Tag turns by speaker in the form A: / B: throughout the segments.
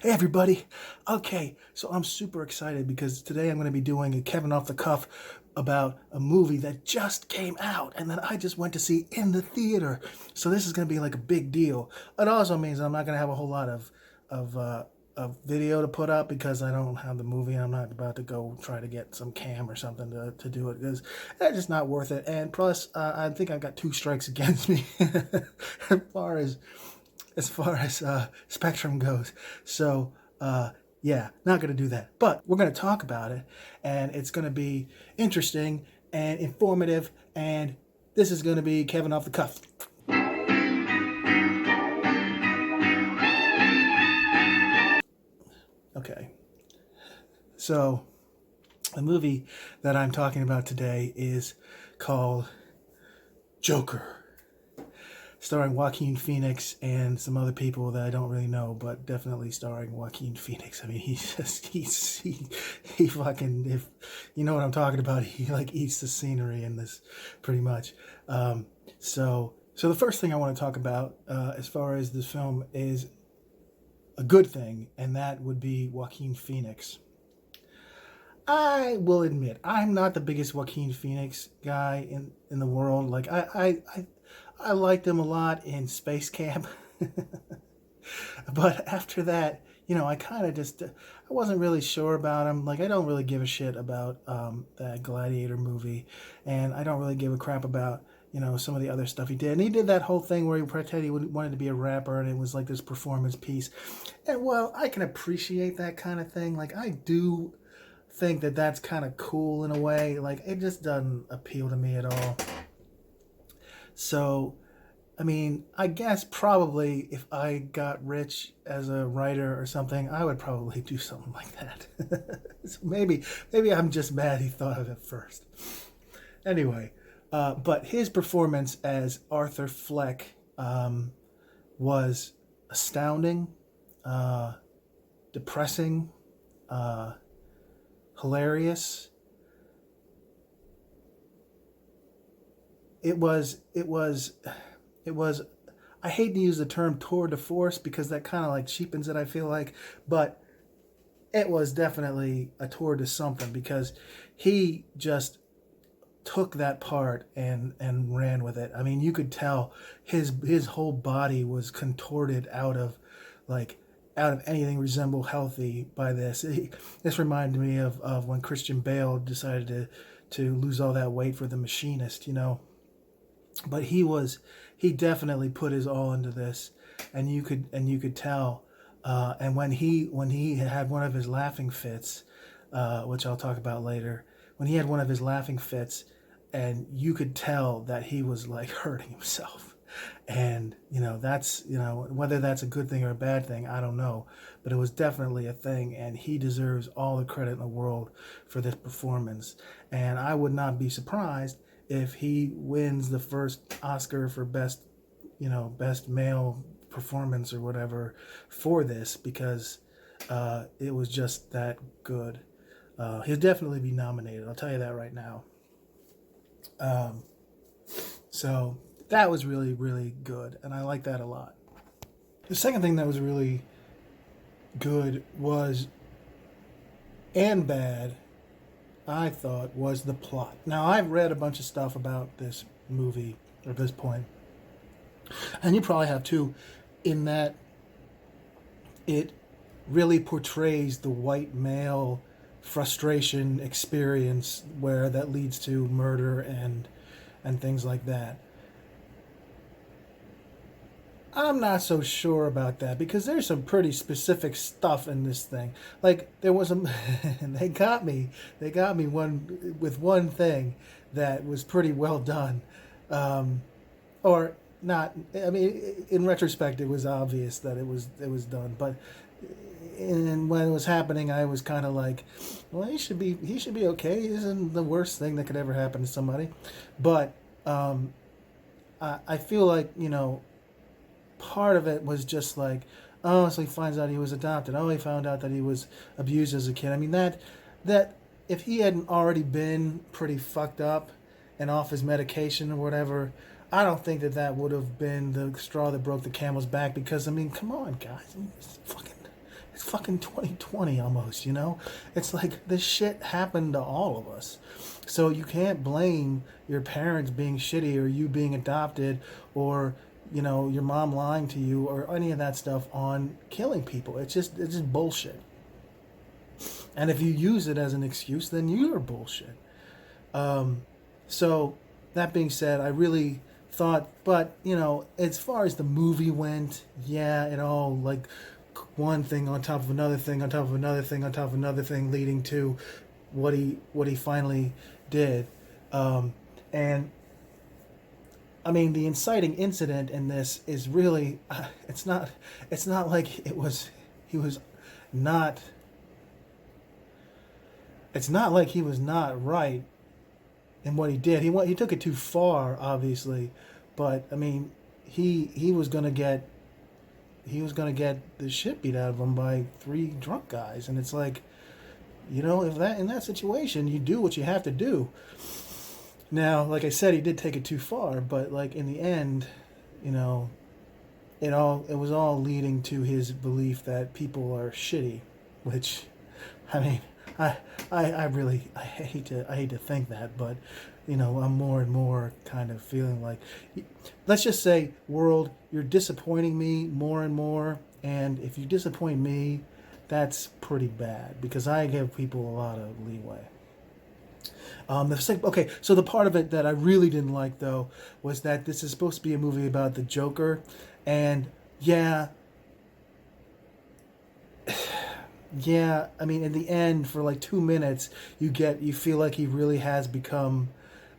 A: Hey everybody. Okay, so I'm super excited because today I'm going to be doing a Kevin off the cuff about a movie that just came out and that I just went to see in the theater. So this is going to be like a big deal. It also means I'm not going to have a whole lot of uh, of video to put up because I don't have the movie. I'm not about to go try to get some cam or something to do it because it's just not worth it. And plus, I think I've got two strikes against me as far as Spectrum goes. So yeah, not going to do that. But we're going to talk about it, and it's going to be interesting and informative, and this is going to be Kevin off the cuff. Okay, so the movie that I'm talking about today is called Joker, starring Joaquin Phoenix and some other people that I don't really know, but definitely starring Joaquin Phoenix. I mean, he fucking, if you know what I'm talking about, he like eats the scenery in this pretty much. So the first thing I want to talk about as far as this film is a good thing, and that would be Joaquin Phoenix. I will admit I'm not the biggest Joaquin Phoenix guy in the world. Like I liked him a lot in Space Camp, but after that, I kind of just I wasn't really sure about him. Like I don't really give a shit about that Gladiator movie, and I don't really give a crap about some of the other stuff he did. And he did that whole thing where he pretended he wanted to be a rapper, and it was like this performance piece. And well, I can appreciate that kind of thing. Like I do think that that's kind of cool in a way. Like it just doesn't appeal to me at all. So, I mean, I guess probably if I got rich as a writer or something, I would probably do something like that. So maybe I'm just mad he thought of it first. Anyway, but his performance as Arthur Fleck was astounding, depressing, hilarious. It was I hate to use the term tour de force because that kind of like cheapens it, I feel like, but it was definitely a tour de something because he just took that part and ran with it. I mean, you could tell his whole body was contorted like out of anything resemble healthy by this. This reminded me of when Christian Bale decided to lose all that weight for The Machinist. But he definitely put his all into this, and you could tell. And when he had one of his laughing fits, which I'll talk about later, when he had one of his laughing fits, and you could tell that he was like hurting himself. And that's whether that's a good thing or a bad thing, I don't know, but it was definitely a thing, and he deserves all the credit in the world for this performance. And I would not be surprised if he wins the first Oscar for best male performance or whatever for this, because it was just that good. He'll definitely be nominated. I'll tell you that right now. So that was really, really good, and I like that a lot. The second thing that was really good was, and bad, I thought, was the plot. Now, I've read a bunch of stuff about this movie at this point, and you probably have too, in that it really portrays the white male frustration experience where that leads to murder and things like that. I'm not so sure about that because there's some pretty specific stuff in this thing. Like there was a, they got me. They got me one thing that was pretty well done, or not. I mean, in retrospect, it was obvious that it was done. But when it was happening, I was kind of like, well, he should be okay. He isn't the worst thing that could ever happen to somebody. But I feel like part of it was just like, oh, so he finds out he was adopted. Oh, he found out that he was abused as a kid. I mean, that if he hadn't already been pretty fucked up and off his medication or whatever, I don't think that would have been the straw that broke the camel's back. Because I mean, come on, guys, I mean, fucking fucking 2020 almost, you know? It's like this shit happened to all of us. So you can't blame your parents being shitty or you being adopted or, you know, your mom lying to you or any of that stuff on killing people. It's just bullshit. And if you use it as an excuse, then you're bullshit. So that being said, I really thought, but you know, as far as the movie went, yeah, it all like one thing on top of another thing on top of another thing on top of another thing, leading to what he finally did. And I mean, the inciting incident in this is really, it's not like he was not, it's not like he was not right in what he did. He took it too far, obviously, but I mean, he was gonna get the shit beat out of him by three drunk guys, and it's like, you know, if that in that situation, you do what you have to do. Now, like I said, he did take it too far, but like in the end, you know, it was all leading to his belief that people are shitty, which, I mean, I really I hate to think that, but you know, I'm more and more kind of feeling like, let's just say, world, you're disappointing me more and more, and if you disappoint me, that's pretty bad because I give people a lot of leeway. Okay, so the part of it that I really didn't like though was that this is supposed to be a movie about the Joker, and yeah, yeah, I mean, in the end, for like 2 minutes, you feel like he really has become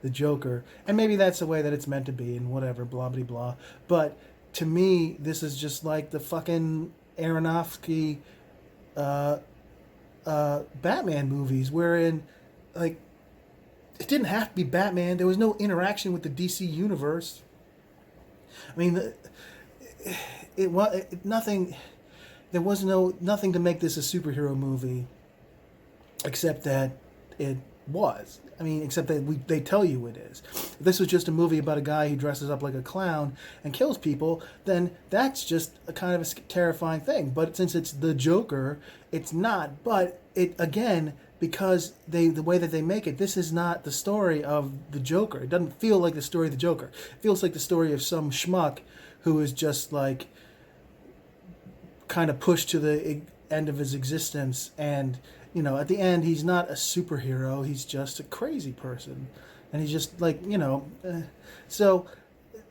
A: the Joker, and maybe that's the way that it's meant to be, and whatever, blah blah blah. But to me, this is just like the fucking Aronofsky uh, Batman movies, wherein like it didn't have to be Batman. There was no interaction with the DC universe. I mean, it was nothing. There was nothing to make this a superhero movie, except that it was. I mean, except that they tell you it is. If this was just a movie about a guy who dresses up like a clown and kills people, then that's just a kind of a terrifying thing. But since it's the Joker, it's not. But it again, because the way that they make it, this is not the story of the Joker. It doesn't feel like the story of the Joker. It feels like the story of some schmuck who is just like kind of pushed to the end of his existence, and you know, at the end, he's not a superhero. He's just a crazy person, and he's just like, you know. So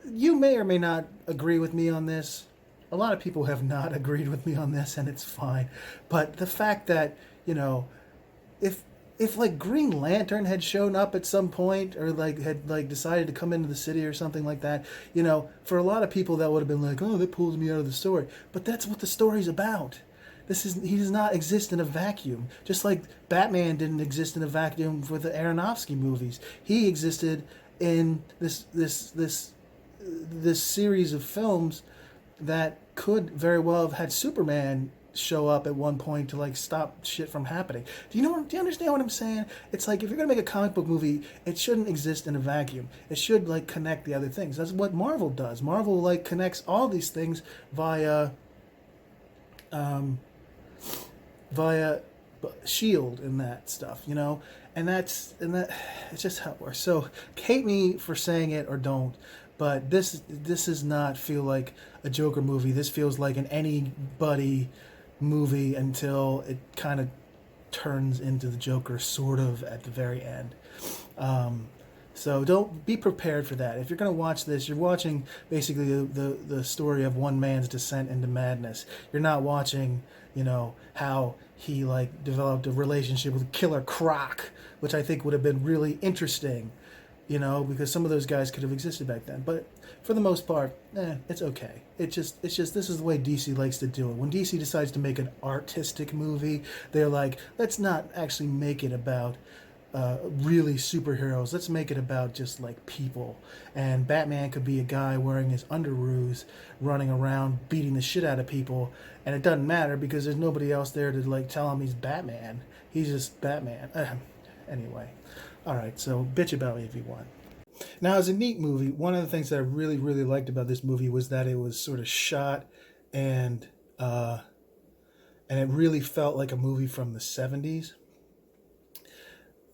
A: you may or may not agree with me on this. A lot of people have not agreed with me on this, and it's fine. But the fact that, you know, if like Green Lantern had shown up at some point, or like had like decided to come into the city or something like that, you know, for a lot of people that would have been like, oh, that pulls me out of the story. But that's what the story's about. He does not exist in a vacuum. Just like Batman didn't exist in a vacuum for the Aronofsky movies. He existed in this series of films that could very well have had Superman show up at one point to like stop shit from happening. Do you understand what I'm saying? It's like, if you're gonna make a comic book movie, it shouldn't exist in a vacuum. It should like connect the other things. That's what Marvel does. Marvel like connects all these things via Shield and that stuff, you know, and that it's just how it works. So hate me for saying it or don't, but this does not feel like a Joker movie. This feels like an anybody movie until it kind of turns into the Joker, sort of at the very end. So don't be prepared for that. If you're going to watch this, you're watching basically the story of one man's descent into madness. You're not watching, you know, how he like developed a relationship with Killer Croc, which I think would have been really interesting, you know, because some of those guys could have existed back then. But for the most part, it's okay. It's just this is the way DC likes to do it. When DC decides to make an artistic movie, they're like, let's not actually make it about really superheroes. Let's make it about just like people. And Batman could be a guy wearing his underoos, running around beating the shit out of people, and it doesn't matter because there's nobody else there to like tell him he's Batman. He's just Batman. Anyway, all right. So bitch about me if you want. Now, as a neat movie, one of the things that I really, really liked about this movie was that it was sort of shot and and it really felt like a movie from the 70s.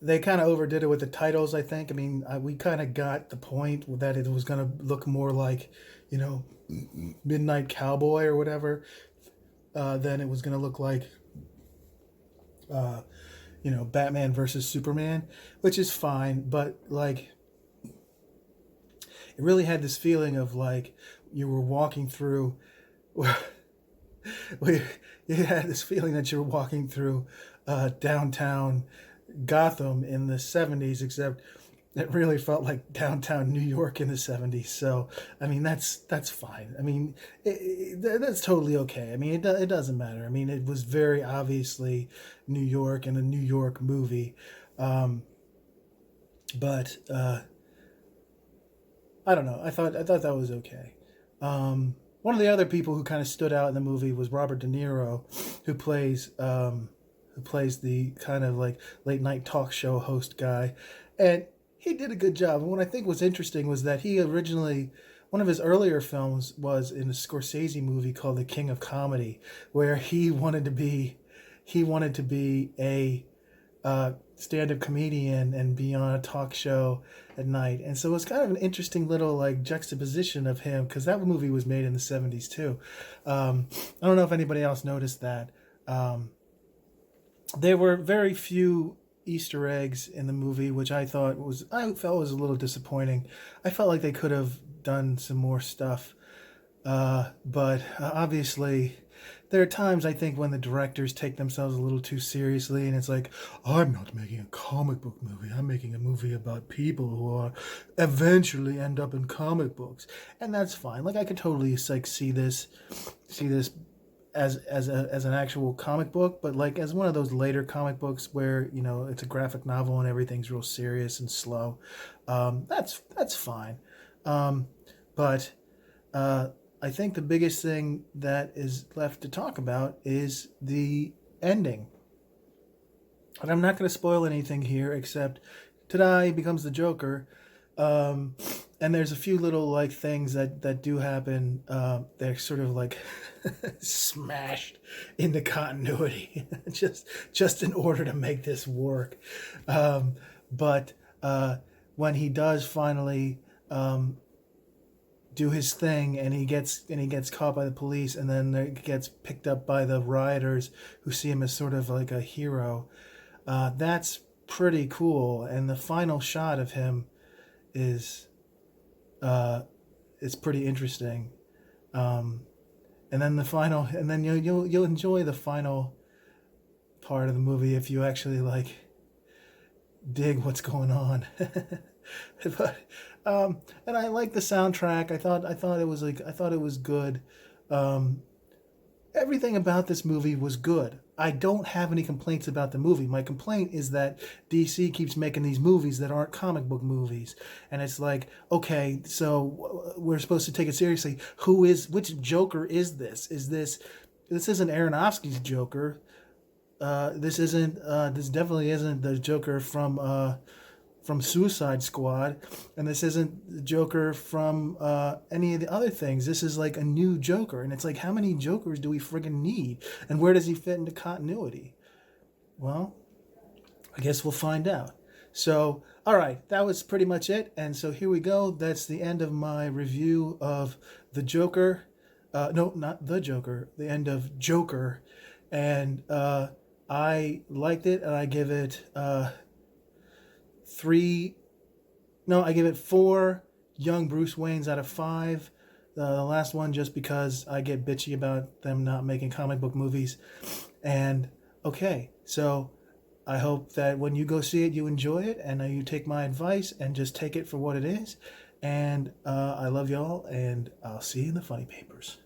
A: They kind of overdid it with the titles, I think. I mean, we kind of got the point that it was going to look more like, you know, Midnight Cowboy or whatever, than it was going to look like, uh, you know, Batman versus Superman, which is fine. But, like, it really had this feeling of, like, you were walking through, you had this feeling that you were walking through downtown Gotham in the 70s, except it really felt like downtown New York in the 70s. So, I mean, that's fine. I mean, that's totally okay. I mean, it doesn't matter. I mean, it was very obviously New York and a New York movie. But I don't know. I thought that was okay. One of the other people who kind of stood out in the movie was Robert De Niro, who plays the kind of like late night talk show host guy, and he did a good job. And what I think was interesting was that he originally, one of his earlier films was in a Scorsese movie called The King of Comedy, where he wanted to be a stand-up comedian and be on a talk show at night. And so it's kind of an interesting little like juxtaposition of him, because that movie was made in the 70s too. I don't know if anybody else noticed that. There were very few Easter eggs in the movie, which I felt was a little disappointing. I felt like they could have done some more stuff. But obviously, there are times I think when the directors take themselves a little too seriously, and it's like, I'm not making a comic book movie. I'm making a movie about people who are eventually end up in comic books, and that's fine. Like I could totally like see this as an actual comic book, but like as one of those later comic books where you know it's a graphic novel and everything's real serious and slow. That's fine, but. I think the biggest thing that is left to talk about is the ending. And I'm not going to spoil anything here except Tada, he becomes the Joker. And there's a few little like things that do happen. They're sort of like smashed into continuity just in order to make this work. But when he does finally do his thing and he gets caught by the police, and then he gets picked up by the rioters who see him as sort of like a hero. That's pretty cool, and the final shot of him is pretty interesting. And then you'll enjoy the final part of the movie if you actually like dig what's going on. But and I like the soundtrack. I thought it was good. Everything about this movie was good. I don't have any complaints about the movie. My complaint is that DC keeps making these movies that aren't comic book movies, and it's like, okay, so we're supposed to take it seriously. Which Joker is this? This isn't Aronofsky's Joker. This definitely isn't the Joker from Suicide Squad, and this isn't the Joker from any of the other things. This is like a new Joker, and it's like, how many Jokers do we friggin' need, and where does he fit into continuity? Well, I guess we'll find out. So, all right, that was pretty much it, and so here we go. That's the end of my review of the Joker. No, not the Joker. The end of Joker, and I liked it, and I give it. I give it 4 young Bruce Waynes out of 5. The last one just because I get bitchy about them not making comic book movies. And okay, so I hope that when you go see it, you enjoy it, and you take my advice and just take it for what it is. And I love y'all, and I'll see you in the funny papers.